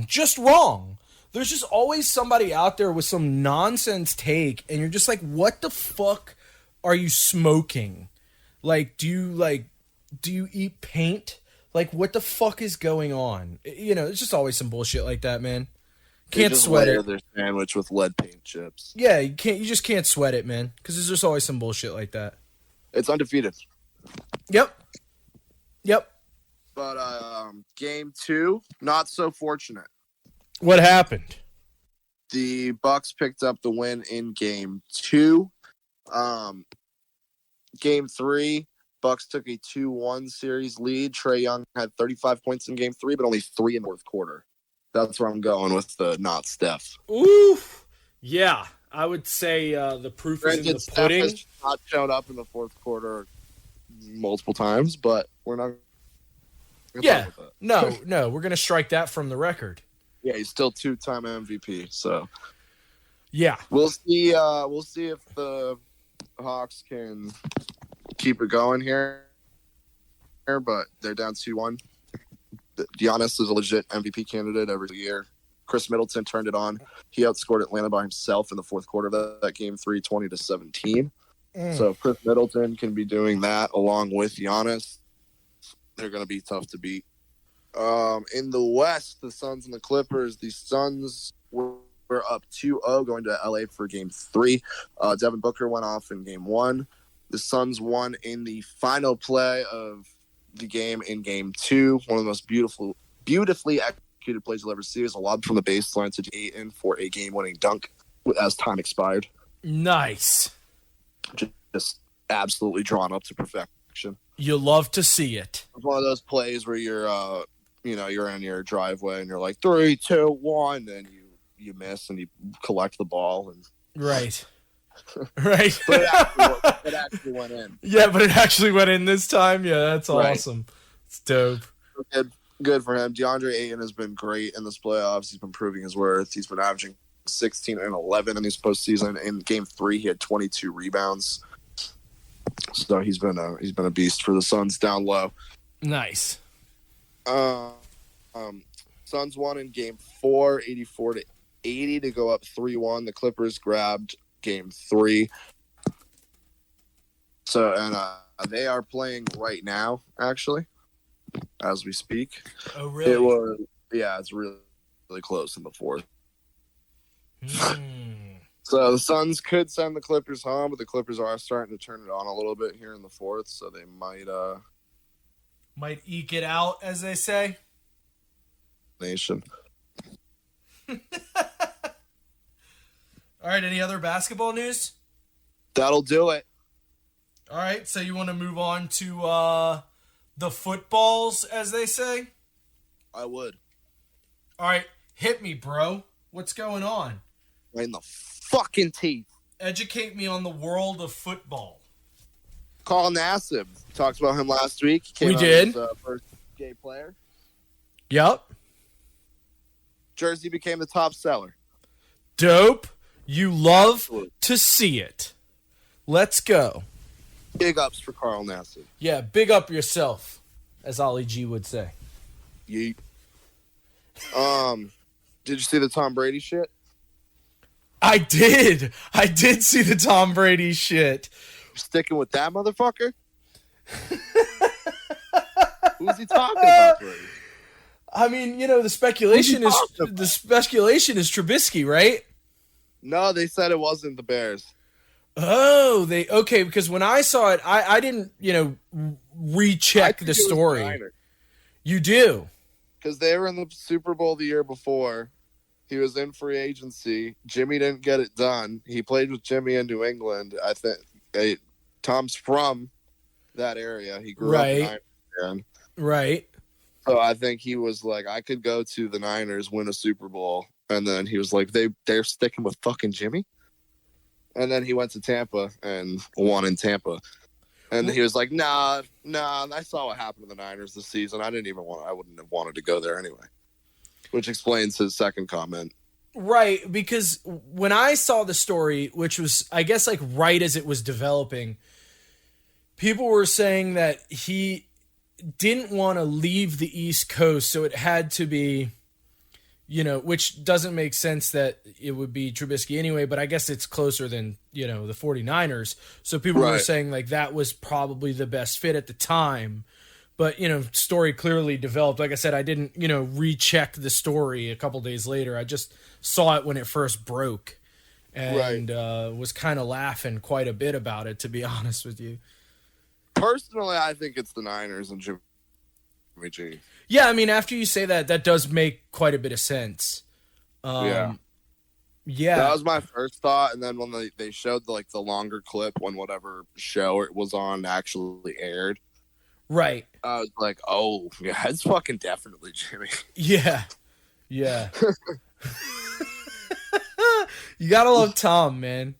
Just wrong. There's just always somebody out there with some nonsense take, and you're just like, what the fuck are you smoking? Like, do you eat paint? Like, what the fuck is going on? You know, it's just always some bullshit like that, man. Can't sweat it. Their sandwich with lead paint chips. Yeah, you just can't sweat it, man. Because there's just always some bullshit like that. It's undefeated. Yep. But game 2, not so fortunate. What happened? The Bucks picked up the win in game 2. Game 3, Bucks took a 2-1 series lead. Trae Young had 35 points in game 3, but only 3 in the fourth quarter. That's where I'm going with the not Steph. Oof. Yeah, I would say the proof is in the pudding. Steph has not shown up in the fourth quarter multiple times, but we're not. Yeah, no, we're gonna strike that from the record. Yeah, he's still 2-time MVP. So yeah, we'll see. We'll see if the Hawks can keep it going here. But they're down 2-1. Giannis is a legit MVP candidate every year. Chris Middleton turned it on. He outscored Atlanta by himself in the fourth quarter of that game 3, 20-17. So if Chris Middleton can be doing that along with Giannis, they're going to be tough to beat. In the West, the Suns and the Clippers, the Suns were up 2-0 going to LA for game 3. Devin Booker went off in game 1. The Suns won in the final play of the game in game 2. One of the most beautifully executed plays you'll ever see is a lob from the baseline to Ayton for a game-winning dunk as time expired. Nice. Just absolutely drawn up to perfection. You love to see it. It's one of those plays where you're you're in your driveway and you're like 3, 2, 1, and you miss and you collect the ball and right. Right. But it actually went in. Yeah, but it actually went in this time. Yeah, that's awesome. Right. It's dope. Good for him. DeAndre Ayton has been great in this playoffs. He's been proving his worth. He's been averaging 16 and 11 in these postseason. In Game 3, he had 22 rebounds. So he's been a beast for the Suns down low. Nice. Suns won in Game 4, 84-80 to go up 3-1. The Clippers grabbed Game 3. So they are playing right now, actually, as we speak. Oh, really? It's really, really close in the fourth. So the Suns could send the Clippers home, but the Clippers are starting to turn it on a little bit here in the fourth, so they might eke it out, as they say. Nation. All right, any other basketball news? That'll do it. All right, so you want to move on to the footballs, as they say? I would. All right, hit me, bro. What's going on? Right in the fucking teeth. Educate me on the world of football. Carl Nassib. Talked about him last week. We did. As, first gay player. Yep. Jersey became the top seller. Dope. You love to see it. Let's go. Big ups for Carl Nassib. Yeah, big up yourself, as Ollie G would say. Yeet. Did you see the Tom Brady shit? I did. I did see the Tom Brady shit. Sticking with that motherfucker? Who's he talking about, Brady? I mean, the speculation is Trubisky, right? No, they said it wasn't the Bears. Oh, because when I saw it, I didn't, recheck the story. You do? Because they were in the Super Bowl the year before. He was in free agency. Jimmy didn't get it done. He played with Jimmy in New England. I think Tom's from that area. He grew up in Ireland. Right. So I think he was like, I could go to the Niners, win a Super Bowl. And then he was like, they're sticking with fucking Jimmy? And then he went to Tampa and won in Tampa. And he was like, nah, I saw what happened to the Niners this season. I wouldn't have wanted to go there anyway. Which explains his second comment. Right, because when I saw the story, which was, I guess, like right as it was developing, people were saying that he didn't want to leave the East Coast, so it had to be, which doesn't make sense that it would be Trubisky anyway, but I guess it's closer than, the 49ers. So people were saying like that was probably the best fit at the time. But, story clearly developed. Like I said, I didn't, recheck the story a couple days later. I just saw it when it first broke and was kind of laughing quite a bit about it, to be honest with you. Personally, I think it's the Niners and Jimmy G. Yeah, I mean, after you say that, that does make quite a bit of sense. Yeah. That was my first thought. And then when they showed the longer clip when whatever show it was on actually aired. Right. I was like, oh, yeah, it's fucking definitely Jimmy. Yeah. Yeah. You gotta love Tom, man.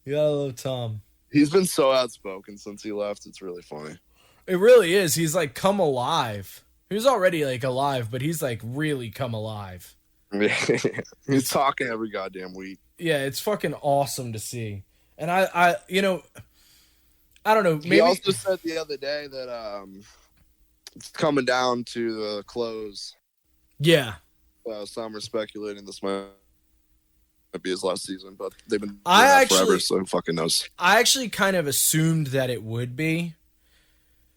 You gotta love Tom. He's been so outspoken since he left. It's really funny. It really is. He's like come alive. He was already like alive, but he's like really come alive. He's talking every goddamn week. Yeah, it's fucking awesome to see. And I I don't know. Maybe... He also said the other day that it's coming down to the close. Yeah. Some are speculating this might be his last season, but they've been forever, so who fucking knows. I actually kind of assumed that it would be.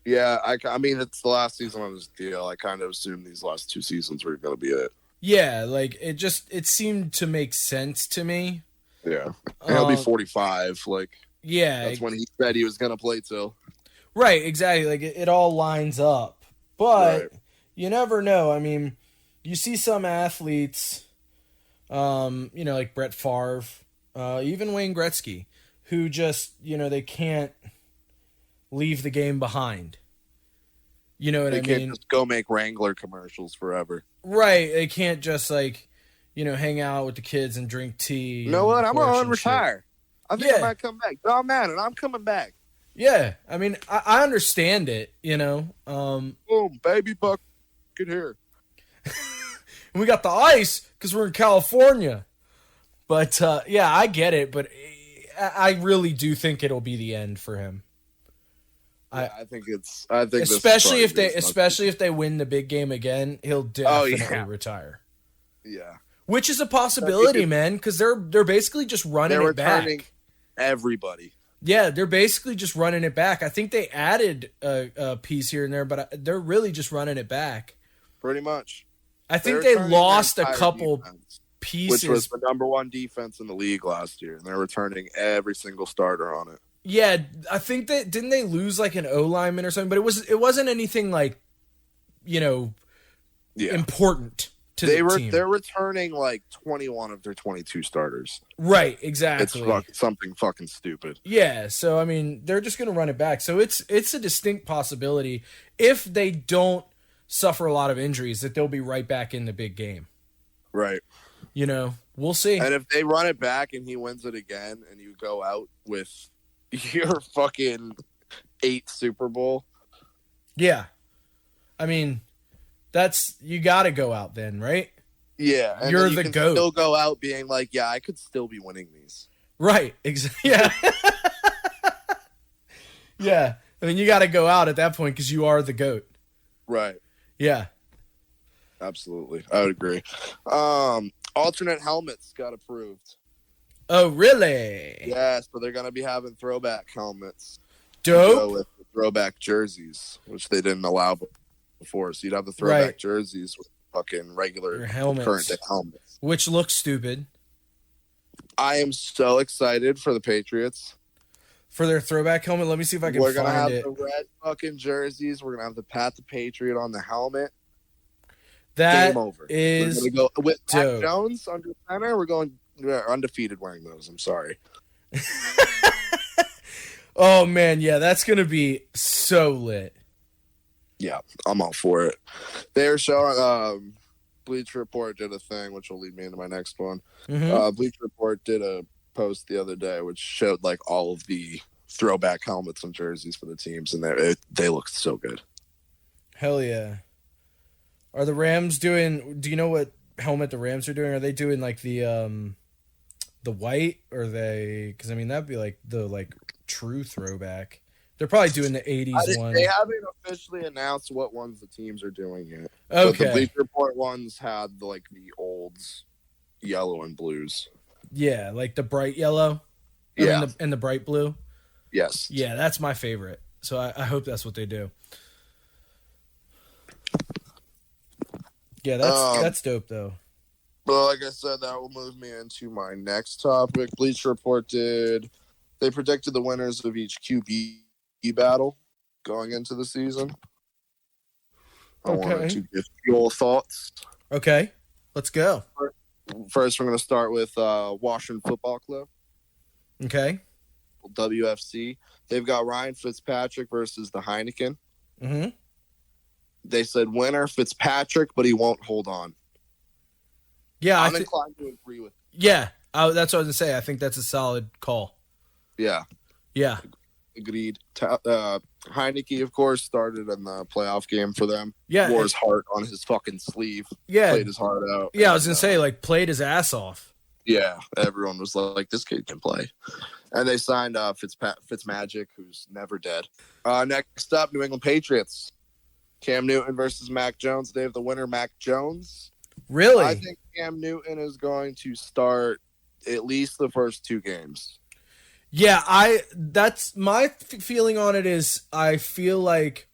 Yeah, I mean, it's the last season on this deal. I kind of assumed these last two seasons were going to be it. Yeah, like, it seemed to make sense to me. Yeah. And he'll be 45, like... Yeah. That's when he said he was going to play till. Right, exactly. Like, it all lines up. But you never know. I mean, you see some athletes, like Brett Favre, even Wayne Gretzky, who just, they can't leave the game behind. You know what I mean? They can't just go make Wrangler commercials forever. Right. They can't just, hang out with the kids and drink tea. You know what? I'm going to retire. I think I might come back. Oh, man, and I'm coming back. Yeah. I mean, I understand it, Boom, baby bucket here. And we got the ice because we're in California. But, yeah, I get it. But I really do think it'll be the end for him. I think especially if they win the big game again, he'll definitely retire. Yeah. Which is a possibility, man, because they're basically just running it back. Everybody. Yeah, they're basically just running it back. I think they added a piece here and there, but they're really just running it back. Pretty much. I think they lost a couple pieces. Which was the number one defense in the league last year, and they're returning every single starter on it. Yeah, I think didn't they lose like an O lineman or something? But it wasn't anything like, important to the team. They're returning like 21 of their 22 starters. Right, exactly. It's something fucking stupid. Yeah, so I mean, they're just gonna run it back. So it's a distinct possibility if they don't suffer a lot of injuries that they'll be right back in the big game. Right. We'll see. And if they run it back and he wins it again, and you go out with your fucking 8th Super Bowl. Yeah. I mean, you got to go out then, right? Yeah. And you're you the can GOAT. Still go out being like, yeah, I could still be winning these. Right. Exactly. Yeah. Yeah. I mean, you got to go out at that point because you are the GOAT. Right. Yeah. Absolutely. I would agree. Alternate helmets got approved. Oh, really? Yeah, so they're going to be having throwback helmets. Dope. Go with the throwback jerseys, which they didn't allow before. So you'd have the throwback jerseys with fucking regular current day helmets. Which looks stupid. I am so excited for the Patriots. For their throwback helmet? Let me see if I can find it. We're going to have the red fucking jerseys. We're going to have the Pat the Patriot on the helmet. That Game over. Is we're going to go with dope. Mac Jones under center. We're undefeated wearing those. I'm sorry. Oh, man. Yeah, that's going to be so lit. Yeah, I'm all for it. They're showing Bleach Report did a thing, which will lead me into my next one. Mm-hmm. Bleach Report did a post the other day, which showed like all of the throwback helmets and jerseys for the teams, and they looked so good. Hell yeah. Are the Rams doing? Do you know what helmet the Rams are doing? Are they doing like the white, or they? Because I mean that'd be like the true throwback. They're probably doing the 80s one. They haven't officially announced what ones the teams are doing yet. Okay. But the Bleach Report ones had the olds, yellow and blues. Yeah, like the bright yellow. Yeah. And the bright blue. Yes. Yeah, that's my favorite. So I hope that's what they do. Yeah, that's dope though. But like I said, that will move me into my next topic. Bleach Report they predicted the winners of each QB battle going into the season. I wanted to get your thoughts. Okay, let's go. First, we're going to start with Washington Football Club. Okay. WFC. They've got Ryan Fitzpatrick versus the Heineken. Mm-hmm. They said winner Fitzpatrick, but he won't hold on. Yeah, I'm inclined to agree with. Yeah, that's what I was going to say. I think that's a solid call. Yeah. Yeah. Agreed. Heineke, of course, started in the playoff game for them. Yeah. Wore his heart on his fucking sleeve. Yeah. Played his heart out. Yeah, I was going to say, played his ass off. Yeah. Everyone was like, this kid can play. And they signed Fitzmagic, who's never dead. Next up, New England Patriots. Cam Newton versus Mac Jones. They have the winner, Mac Jones. Really? I think Cam Newton is going to start at least the first 2 games. Yeah, that's my feeling on it is I feel like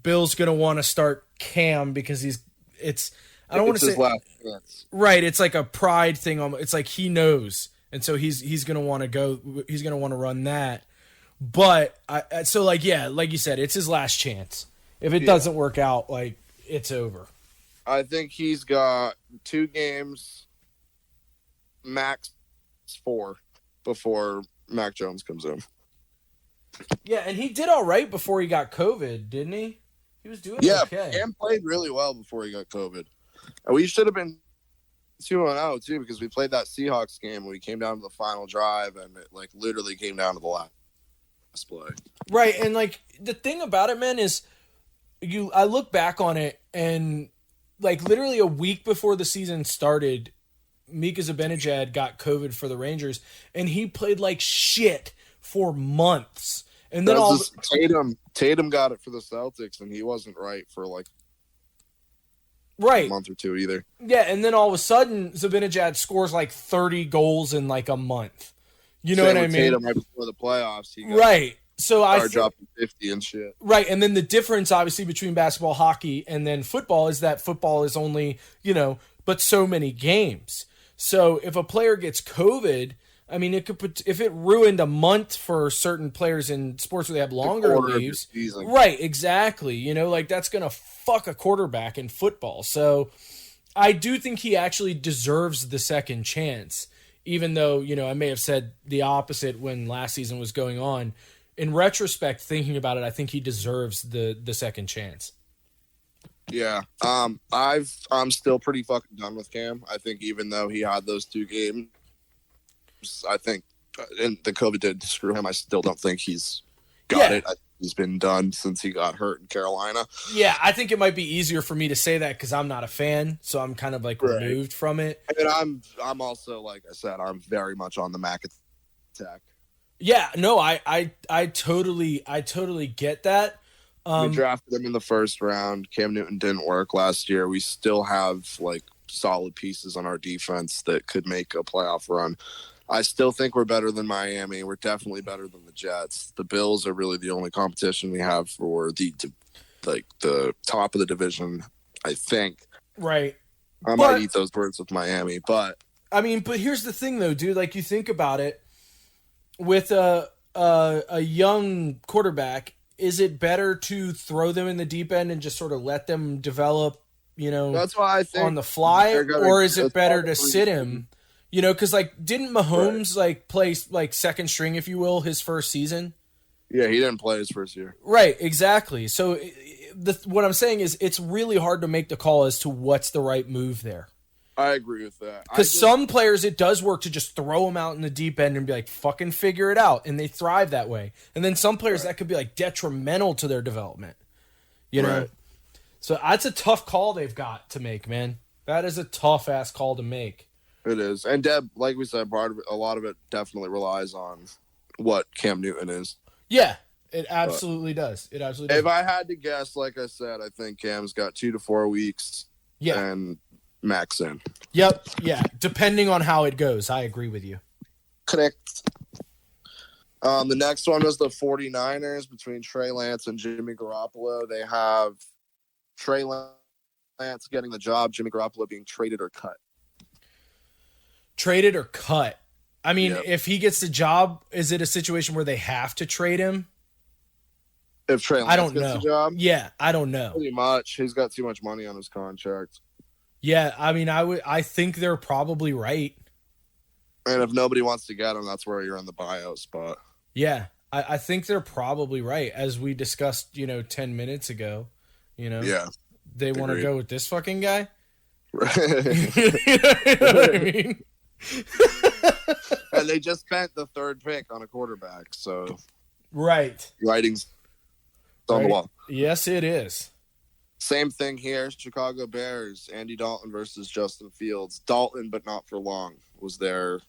Bill's going to want to start Cam because I don't want to say last chance. Right, it's like a pride thing. It's like he knows. And so he's going to want to go, he's going to want to run that. But like you said, it's his last chance. If it doesn't work out, it's over. I think he's got 2 games, max 4, before Mac Jones comes in. Yeah, and he did all right before he got COVID, didn't he? He was doing okay. Yeah, and played really well before he got COVID. And we should have been 2-0 too, because we played that Seahawks game when we came down to the final drive, and it literally came down to the last play. Right, and the thing about it, man, is I look back on it, and like literally a week before the season started, Mika Zibanejad got COVID for the Rangers, and he played like shit for months. And then Tatum got it for the Celtics, and he wasn't right for like a month or two either. Yeah, and then all of a sudden, Zibanejad scores like 30 goals in like a month. You know what I mean? Tatum right before the playoffs, he So I dropping 50 and shit. Right, and then the difference, obviously, between basketball, hockey, and then football is that football is only, but so many games. So if a player gets COVID, I mean, if it ruined a month for certain players in sports where they have longer leaves. Right, exactly. Like that's going to fuck a quarterback in football. So I do think he actually deserves the second chance, even though, I may have said the opposite when last season was going on. In retrospect, thinking about it, I think he deserves the second chance. Yeah. I'm still pretty fucking done with Cam. I think even though he had those 2 games, I think, and the COVID did screw him, I still don't think he's got it. I think he's been done since he got hurt in Carolina. Yeah, I think it might be easier for me to say that because I'm not a fan, so I'm kind of like removed from it. And I'm also, like I said, I'm very much on the Mac attack. Yeah, no, I totally get that. We drafted him in the first round. Cam Newton didn't work last year. We still have like solid pieces on our defense that could make a playoff run. I still think we're better than Miami. We're definitely better than the Jets. The Bills are really the only competition we have for the top of the division, I think. Right. I might eat those words with Miami, but here's the thing though, dude. Like you think about it, with a young quarterback, is it better to throw them in the deep end and just sort of let them develop, that's why I think on the fly, or is it better to sit him? Because like, didn't Mahomes play like second string, if you will, his first season? Yeah, he didn't play his first year. Right, exactly. So what I'm saying is, it's really hard to make the call as to what's the right move there. I agree with that. Because some players, it does work to just throw them out in the deep end and be like, fucking figure it out. And they thrive that way. And then some players, that could be like detrimental to their development. You know? Right. So that's a tough call they've got to make, man. That is a tough ass call to make. It is. And Deb, like we said, a lot of it definitely relies on what Cam Newton is. Yeah, it absolutely does. It absolutely does. If I had to guess, like I said, I think Cam's got 2 to 4 weeks. Yeah. And max in. Yep. Yeah. Depending on how it goes. I agree with you. Correct. The next one was the 49ers between Trey Lance and Jimmy Garoppolo. They have Trey Lance getting the job, Jimmy Garoppolo being traded or cut. Traded or cut? I mean, if he gets the job, is it a situation where they have to trade him? If Trey Lance gets the job? Yeah, I don't know. Pretty much. He's got too much money on his contract. Yeah, I mean, I think they're probably right. And if nobody wants to get him, that's where you're in the buyout spot. Yeah, I think they're probably right. As we discussed, 10 minutes ago, Yeah. They want to go with this fucking guy. Right. You know what I mean? And they just spent the 3rd pick on a quarterback, so. Right. Writing's on the wall. Yes, it is. Same thing here. Chicago Bears, Andy Dalton versus Justin Fields. Dalton, but not for long, was their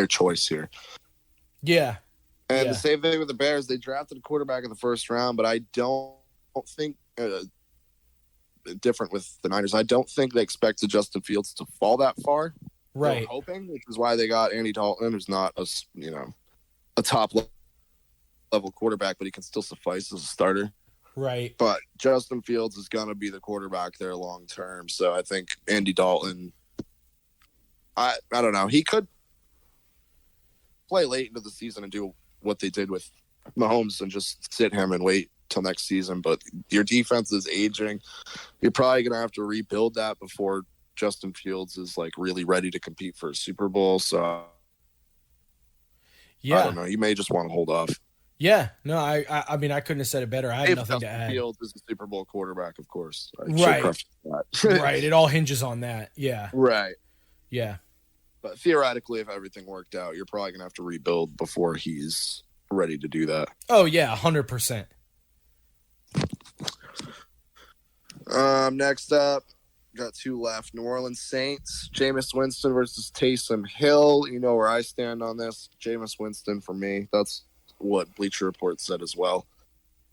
choice here. Yeah. And the same thing with the Bears. They drafted a quarterback in the 1st round, but I don't think different with the Niners. I don't think they expected Justin Fields to fall that far. Right. They were hoping, which is why they got Andy Dalton, who's not a top level quarterback, but he can still suffice as a starter. Right. But Justin Fields is going to be the quarterback there long term. So I think Andy Dalton, I don't know. He could play late into the season and do what they did with Mahomes and just sit him and wait till next season. But your defense is aging. You're probably going to have to rebuild that before Justin Fields is like really ready to compete for a Super Bowl. So I don't know. You may just want to hold off. Yeah, no, I mean, I couldn't have said it better. I have nothing to add. Fields is the Super Bowl quarterback, of course. Right. Right. It all hinges on that. Yeah. Right. Yeah. But theoretically, if everything worked out, you're probably going to have to rebuild before he's ready to do that. Oh, yeah, 100%. Next up, got two left. New Orleans Saints, Jameis Winston versus Taysom Hill. You know where I stand on this. Jameis Winston for me. That's what Bleacher Report said as well.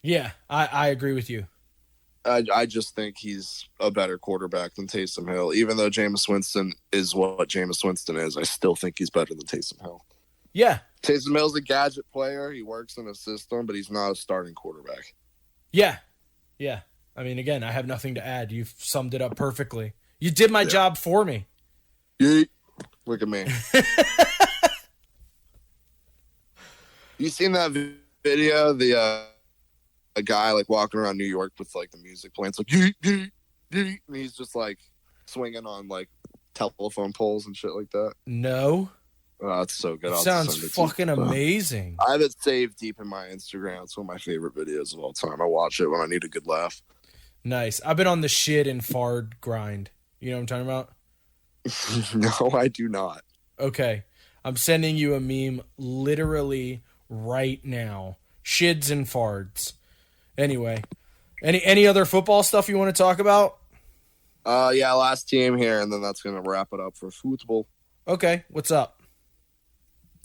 Yeah, I agree with you. I just think he's a better quarterback than Taysom Hill. Even though Jameis Winston is what Jameis Winston is, I still think he's better than Taysom Hill. Yeah. Taysom Hill's a gadget player. He works in a system, but he's not a starting quarterback. Yeah. Yeah. I mean, again, I have nothing to add. You've summed it up perfectly. You did my job for me. Yeet. Look at me. You seen that video? A guy like walking around New York with like the music playing. It's like yeet, yeet, yeet, and he's just like swinging on like telephone poles and shit like that. No. Oh, it's so good. It sounds fucking amazing. I have it saved deep in my Instagram. It's one of my favorite videos of all time. I watch it when I need a good laugh. Nice. I've been on the shit and fart grind. You know what I'm talking about? No, I do not. Okay. I'm sending you a meme literally right now. Shids and farts. Anyway. Any other football stuff you want to talk about? Yeah, last team here, and then that's going to wrap it up for football. Okay. What's up?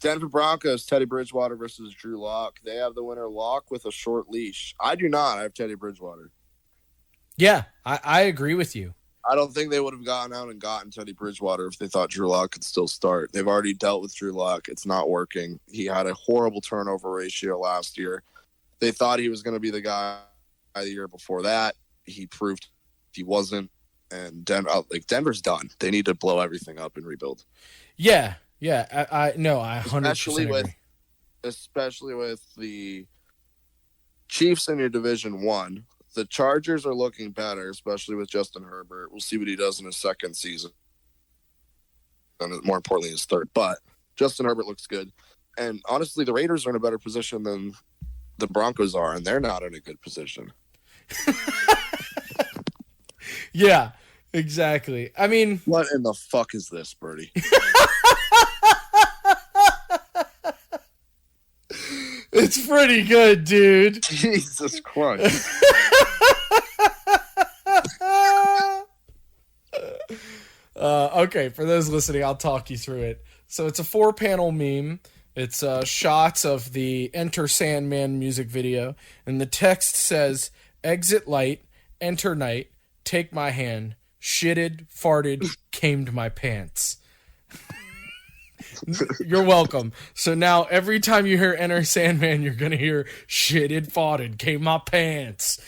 Denver Broncos, Teddy Bridgewater versus Drew Lock. They have the winner Lock with a short leash. I do not. I have Teddy Bridgewater. Yeah, I agree with you. I don't think they would have gotten out and gotten Teddy Bridgewater if they thought Drew Lock could still start. They've already dealt with Drew Lock. It's not working. He had a horrible turnover ratio last year. They thought he was going to be the guy the year before that. He proved he wasn't. And Denver's done. They need to blow everything up and rebuild. Yeah. Yeah, I 100% agree. Especially with the Chiefs in your Division 1. The Chargers are looking better, especially with Justin Herbert. We'll see what he does in his second season. And more importantly, his third. But Justin Herbert looks good. And honestly, the Raiders are in a better position than the Broncos are, and they're not in a good position. Yeah, exactly. I mean... What in the fuck is this, Burty? It's pretty good, dude. Jesus Christ. Okay, for those listening, I'll talk you through it. So it's a 4-panel meme. It's shots of the Enter Sandman music video. And the text says, exit light, enter night, take my hand, shitted, farted, camed my pants. You're welcome. So now every time you hear Enter Sandman, you're going to hear shitted, farted, came my pants.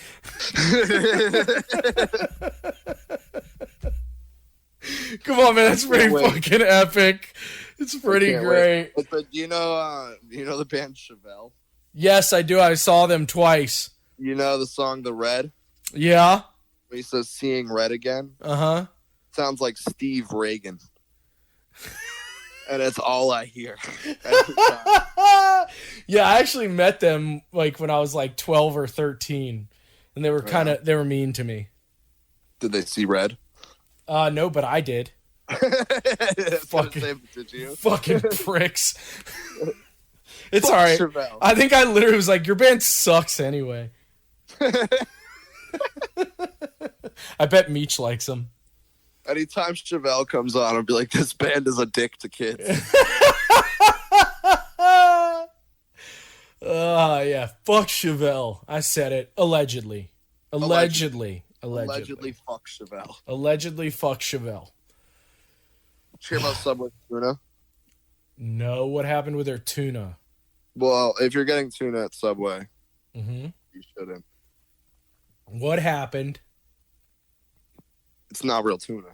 Come on, man. That's pretty fucking epic. It's pretty great. But do you know the band Chevelle? Yes, I do. I saw them twice. You know the song The Red? Yeah. He says seeing red again. Uh-huh. Sounds like Steve Reagan. And that's all I hear. Yeah, I actually met them like when I was like 12 or 13. And they were they were mean to me. Did they see red? No, but I did. Did you? Fucking pricks. It's all right. Chevelle. I think I literally was like, your band sucks anyway. I bet Meech likes them. Anytime Chevelle comes on, I'll be like, this band is a dick to kids. Yeah. Fuck Chevelle. I said it. Allegedly. Allegedly fuck Chevelle. Allegedly fuck Chevelle. Did you hear about Subway tuna? No. What happened with their tuna? Well, if you're getting tuna at Subway, you shouldn't. What happened? It's not real tuna.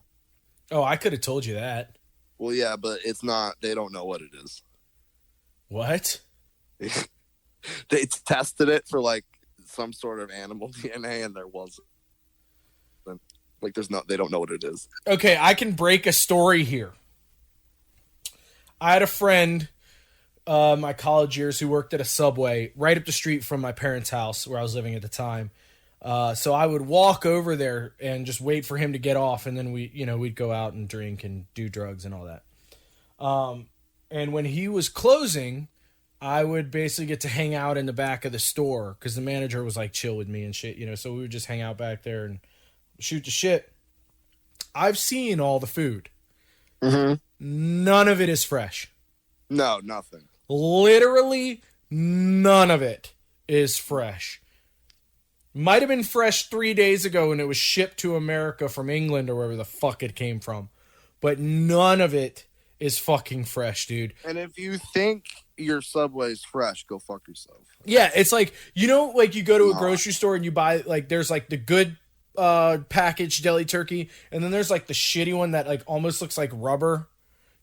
Oh, I could have told you that. Well, yeah, but it's not. They don't know what it is. What? They tested it for like some sort of animal DNA, and there wasn't. Like, they don't know what it is. Okay, I can break a story here. I had a friend, my college years, who worked at a Subway right up the street from my parents' house where I was living at the time. So I would walk over there and just wait for him to get off, and then we'd go out and drink and do drugs and all that. And when he was closing, I would basically get to hang out in the back of the store because the manager was like chill with me and shit, so we would just hang out back there and shoot the shit. I've seen all the food. Mm-hmm. None of it is fresh. No, nothing. Literally none of it is fresh. Might have been fresh 3 days ago when it was shipped to America from England or wherever the fuck it came from. But none of it is fucking fresh, dude. And if you think your Subway is fresh, go fuck yourself. Yeah, it's like, you know, like you go to a grocery store and you buy, like, there's like the good packaged deli turkey, and then there's like the shitty one that like almost looks like rubber.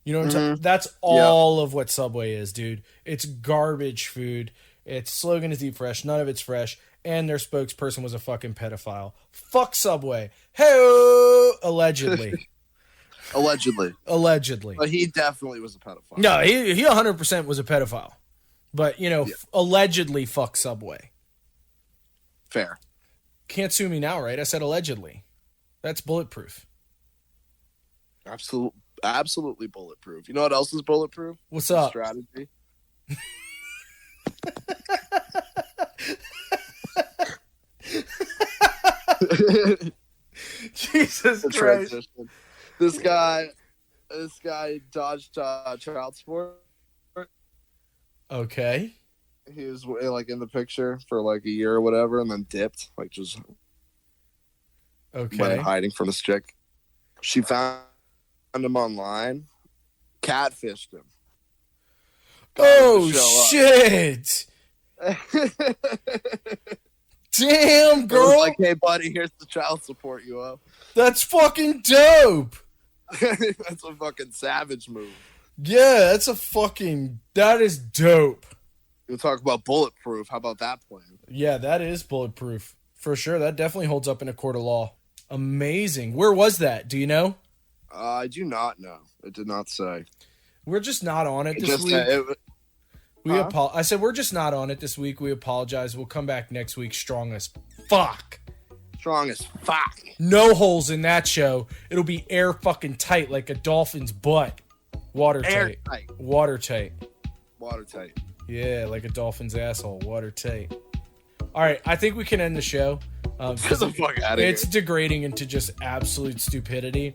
You know what I'm saying? That's all of what Subway is, dude. It's garbage food. Its slogan is eat fresh. None of it's fresh. And their spokesperson was a fucking pedophile. Fuck Subway. Hey, allegedly. Allegedly. But he definitely was a pedophile. No, he 100% was a pedophile. But, you know, allegedly fuck Subway. Fair. Can't sue me now, right? I said allegedly. That's bulletproof. Absolutely bulletproof. You know what else is bulletproof? What's up? Strategy. Jesus Christ. This guy dodged child support. Okay. He was like in the picture for like a year or whatever, and then dipped, like just went hiding from his chick. She found him online, catfished him. Oh shit! Damn, girl! Like, hey, buddy, here's the child support you owe. That's fucking dope. That's a fucking savage move. Yeah, that is dope. We'll talk about bulletproof. How about that plan? Yeah, that is bulletproof. For sure. That definitely holds up in a court of law. Amazing. Where was that? Do you know? I do not know. It did not say. We're just not on it this week. I said we're just not on it this week. We apologize. We'll come back next week strong as fuck. Strong as fuck. No holes in that show. It'll be air fucking tight like a dolphin's butt. Watertight. Airtight. Watertight. Watertight. Yeah, like a dolphin's asshole. Watertight. All right, I think we can end the show. Get the fuck out of here. It's degrading into just absolute stupidity.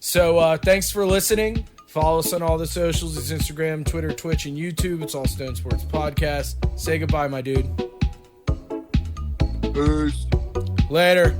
So thanks for listening. Follow us on all the socials. It's Instagram, Twitter, Twitch, and YouTube. It's all Stone Sports Podcast. Say goodbye, my dude. Peace. Later.